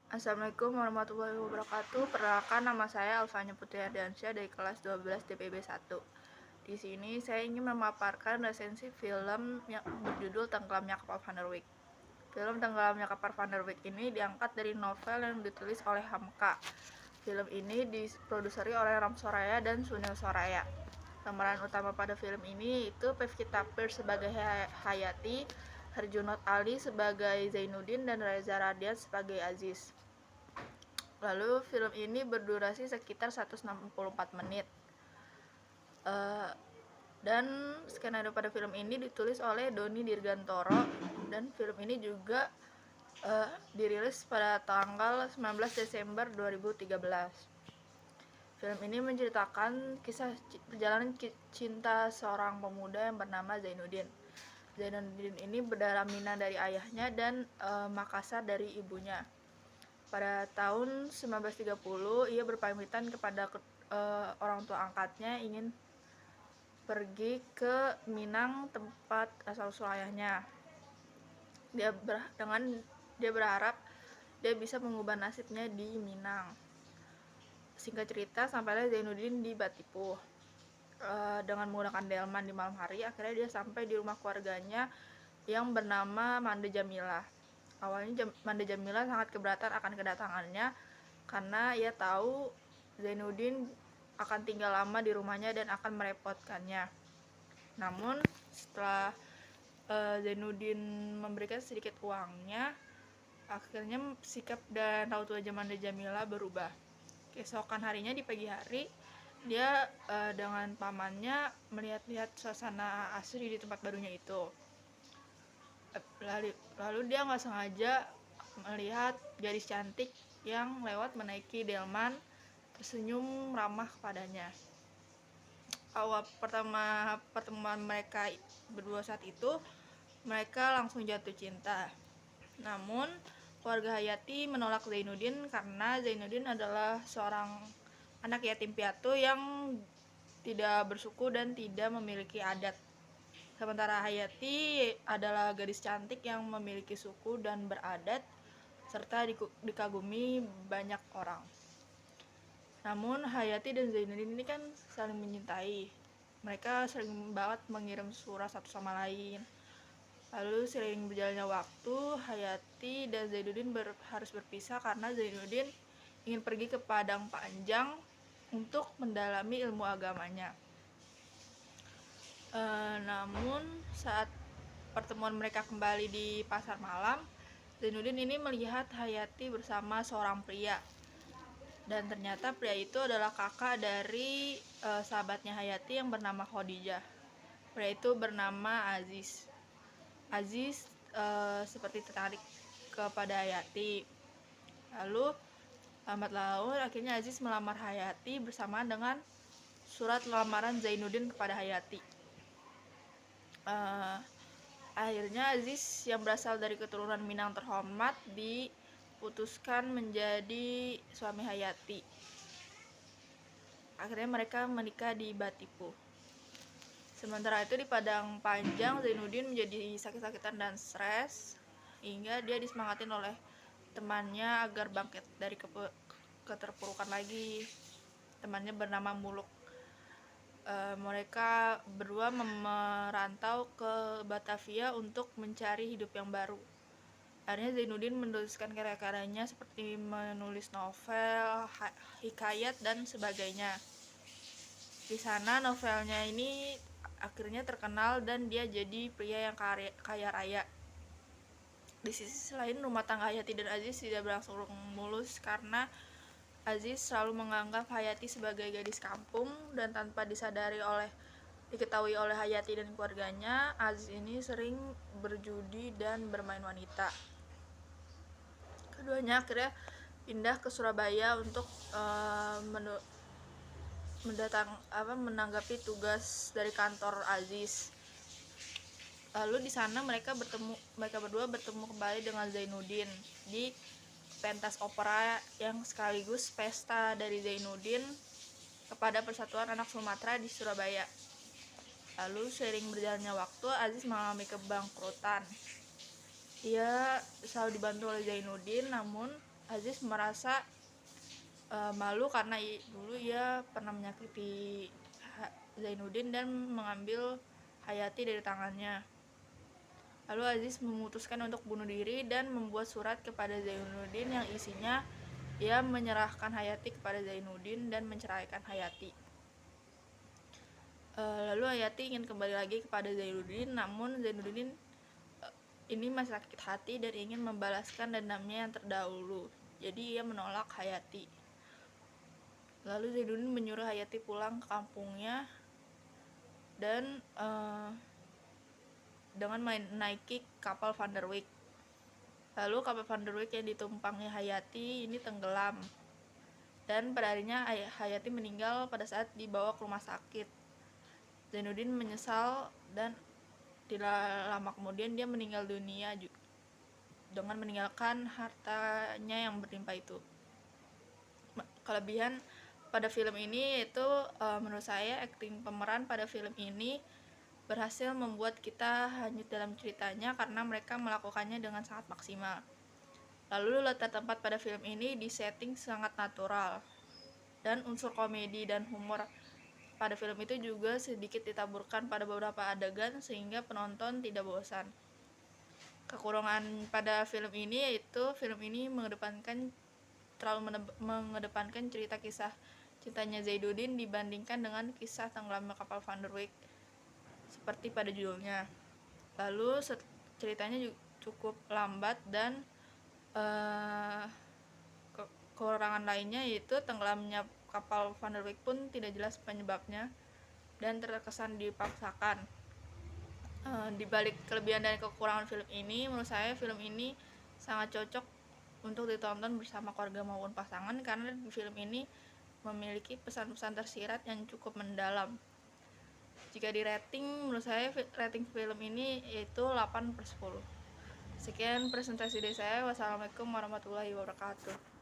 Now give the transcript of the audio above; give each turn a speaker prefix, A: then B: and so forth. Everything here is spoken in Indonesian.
A: Assalamualaikum warahmatullahi wabarakatuh. Perkenalkan, nama saya Alfanya Putri Ardiansyah dari kelas 12 DPB 1. Di sini saya ingin memaparkan resensi film yang berjudul Tenggelamnya Kapal Van der Wijk. Film Tenggelamnya Kapal Van der Wijk ini diangkat dari novel yang ditulis oleh Hamka. Film ini diproduseri oleh Ram Soraya dan Sunil Soraya. Pemeran utama pada film ini itu Pevita Pierce sebagai Hayati, Herjunot Ali sebagai Zainuddin, dan Reza Radian sebagai Aziz. Lalu film ini berdurasi sekitar 164 menit. Dan skenario pada film ini ditulis oleh Doni Dirgantoro, dan film ini juga dirilis pada tanggal 19 Desember 2013. Film ini menceritakan kisah perjalanan cinta seorang pemuda yang bernama Zainuddin. Zainuddin ini berdarah Minang dari ayahnya dan Makassar dari ibunya. Pada tahun 1930, ia berpamitan kepada orang tua angkatnya ingin pergi ke Minang, tempat asal-usul ayahnya. Dia berharap dia bisa mengubah nasibnya di Minang. Singkat cerita, sampailah Zainuddin di Batipuh. Dengan menggunakan delman di malam hari, akhirnya dia sampai di rumah keluarganya yang bernama Mande Jamila. Awalnya Mande Jamila sangat keberatan akan kedatangannya karena ia tahu Zainuddin akan tinggal lama di rumahnya dan akan merepotkannya. Namun setelah Zainuddin memberikan sedikit uangnya, akhirnya sikap dan raut wajah Mande Jamila berubah. Keesokan harinya di pagi hari, dia dengan pamannya melihat-lihat suasana asri di tempat barunya itu. Lalu dia nggak sengaja melihat gadis cantik yang lewat menaiki delman, tersenyum ramah kepadanya. Awal pertama pertemuan mereka berdua saat itu, mereka langsung jatuh cinta. Namun keluarga Hayati menolak Zainuddin karena Zainuddin adalah seorang anak yatim piatu yang tidak bersuku dan tidak memiliki adat. Sementara Hayati adalah gadis cantik yang memiliki suku dan beradat serta dikagumi banyak orang. Namun Hayati dan Zainuddin ini kan saling mencintai. Mereka sering banget mengirim surat satu sama lain. Lalu sering berjalannya waktu, Hayati dan Zainuddin harus berpisah karena Zainuddin ingin pergi ke Padang Panjang untuk mendalami ilmu agamanya. Namun saat pertemuan mereka kembali di pasar malam, Zainuddin ini melihat Hayati bersama seorang pria, dan ternyata pria itu adalah kakak dari sahabatnya Hayati yang bernama Khadijah. Pria itu bernama Aziz. Aziz seperti tertarik kepada Hayati. Lalu lambat laun akhirnya Aziz melamar Hayati bersamaan dengan surat lamaran Zainuddin kepada Hayati. Akhirnya Aziz yang berasal dari keturunan Minang terhormat diputuskan menjadi suami Hayati. Akhirnya mereka menikah di Batipuh. Sementara itu di Padang Panjang, Zainuddin menjadi sakit-sakitan dan stres hingga dia disemangatin oleh temannya agar bangkit dari keterpurukan lagi. Temannya bernama Muluk. Mereka berdua merantau ke Batavia untuk mencari hidup yang baru. Akhirnya Zainuddin menuliskan karya-karyanya seperti menulis novel, hikayat, dan sebagainya. Di sana novelnya ini akhirnya terkenal dan dia jadi pria yang kaya raya. Di sisi lain, rumah tangga Hayati dan Aziz tidak berlangsung mulus karena Aziz selalu menganggap Hayati sebagai gadis kampung, dan tanpa diketahui oleh Hayati dan keluarganya, Aziz ini sering berjudi dan bermain wanita. Keduanya akhirnya pindah ke Surabaya untuk menanggapi tugas dari kantor Aziz. Lalu di sana mereka berdua bertemu kembali dengan Zainuddin di pentas opera yang sekaligus pesta dari Zainuddin kepada Persatuan Anak Sumatera di Surabaya. Lalu seiring berjalannya waktu, Aziz mengalami kebangkrutan. Ia selalu dibantu oleh Zainuddin, namun Aziz merasa malu karena dulu ia pernah menyakiti Zainuddin dan mengambil Hayati dari tangannya. Lalu Aziz memutuskan untuk bunuh diri dan membuat surat kepada Zainuddin yang isinya ia menyerahkan Hayati kepada Zainuddin dan menceraikan Hayati. Lalu Hayati ingin kembali lagi kepada Zainuddin, namun Zainuddin ini masih sakit hati dan ingin membalaskan dendamnya yang terdahulu. Jadi ia menolak Hayati. Lalu Zainuddin menyuruh Hayati pulang ke kampungnya dan dengan menaiki kapal Van der Wijk. Lalu kapal Van der Wijk yang ditumpangi Hayati ini tenggelam. Dan pada harinya Hayati meninggal pada saat dibawa ke rumah sakit. Zainuddin menyesal dan tidak lama kemudian dia meninggal dunia dengan meninggalkan hartanya yang berlimpah itu. Kelebihan pada film ini yaitu menurut saya akting pemeran pada film ini berhasil membuat kita hanyut dalam ceritanya karena mereka melakukannya dengan sangat maksimal. Lalu latar tempat pada film ini disetting sangat natural dan unsur komedi dan humor pada film itu juga sedikit ditaburkan pada beberapa adegan sehingga penonton tidak bosan. Kekurangan pada film ini yaitu film ini terlalu mengedepankan cerita kisah cintanya Zainuddin dibandingkan dengan kisah tenggelamnya kapal Van der Wijk seperti pada judulnya. Lalu ceritanya cukup lambat dan kekurangan lainnya yaitu tenggelamnya kapal Van der Wijk pun tidak jelas penyebabnya dan terkesan dipaksakan. Di balik kelebihan dan kekurangan film ini, menurut saya film ini sangat cocok untuk ditonton bersama keluarga maupun pasangan karena di film ini memiliki pesan-pesan tersirat yang cukup mendalam. Jika di rating, menurut saya rating film ini yaitu 8/10. Sekian presentasi dari saya. Wassalamualaikum warahmatullahi wabarakatuh.